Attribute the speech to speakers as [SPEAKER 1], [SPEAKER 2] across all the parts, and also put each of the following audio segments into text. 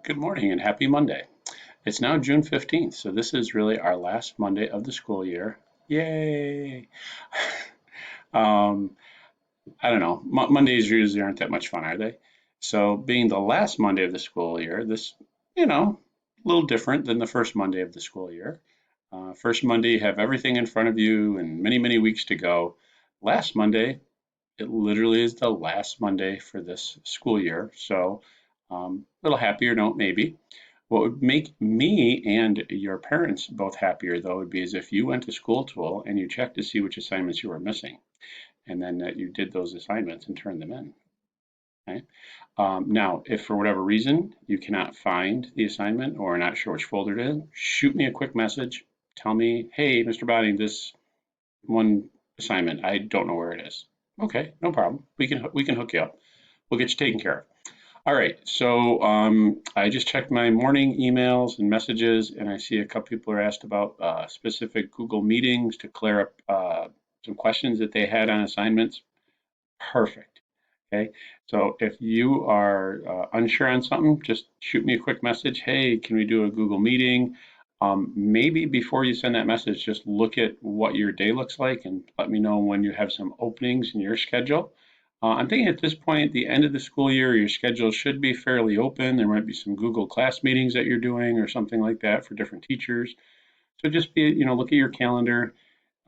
[SPEAKER 1] Good morning and happy Monday. It's now June 15th, so this is really our last Monday of the school year. Yay! Um, I don't know. Mondays usually aren't that much fun, are they? So, being the last Monday of the school year, a little different than the first Monday of the school year. First Monday, you have everything in front of you and many, many weeks to go. Last Monday, it literally is the last Monday for this school year. So, a little happier note, maybe. What would make me and your parents both happier, though, would be as if you went to School Tool and you checked to see which assignments you were missing, and then that you did those assignments and turned them in. Okay? Now, if for whatever reason you cannot find the assignment or are not sure which folder it is, shoot me a quick message. Tell me, hey, Mr. Botting, this one assignment, I don't know where it is. Okay, no problem. We can hook you up. We'll get you taken care of. All right, so I just checked my morning emails and messages, and I see a couple people are asked about specific Google meetings to clear up some questions that they had on assignments. Perfect. Okay, so if you are unsure on something, just shoot me a quick message. Hey, can we do a Google meeting? Maybe before you send that message, just look at what your day looks like and let me know when you have some openings in your schedule. I'm thinking at this point, at the end of the school year, your schedule should be fairly open. There might be some Google Class meetings that you're doing or something like that for different teachers. So just look at your calendar,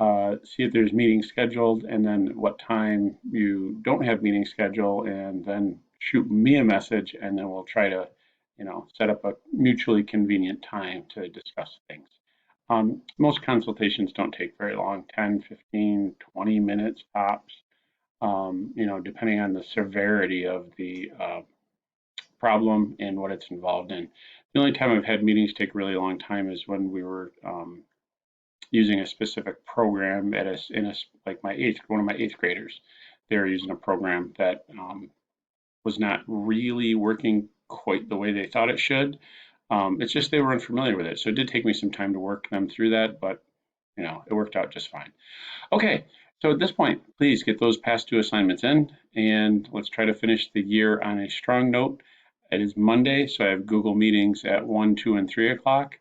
[SPEAKER 1] see if there's meetings scheduled, and then what time you don't have meetings scheduled, and then shoot me a message, and then we'll try to, set up a mutually convenient time to discuss things. Most consultations don't take very long, 10, 15, 20 minutes tops, depending on the severity of the problem and what it's involved in. The only time I've had meetings take a really long time is when we were using a specific program like one of my eighth graders. They were using a program that was not really working quite the way they thought it should. It's just they were unfamiliar with it, so it did take me some time to work them through that, but it worked out just fine. Okay, so at this point, please get those past two assignments in, and let's try to finish the year on a strong note. It is Monday, so I have Google meetings at 1, 2, and 3 o'clock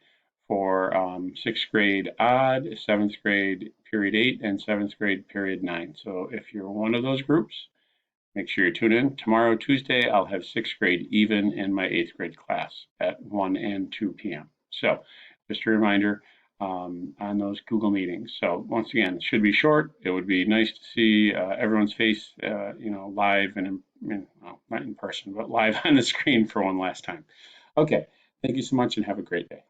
[SPEAKER 1] for sixth grade odd, seventh grade period 8, and seventh grade period 9. So if you're one of those groups, make sure you tune in. Tomorrow, Tuesday, I'll have sixth grade even in my eighth grade class at 1 and 2 p.m. So just a reminder on those Google meetings. So once again, it should be short. It would be nice to see everyone's face, live and well, not in person, but live on the screen for one last time. Okay, thank you so much and have a great day.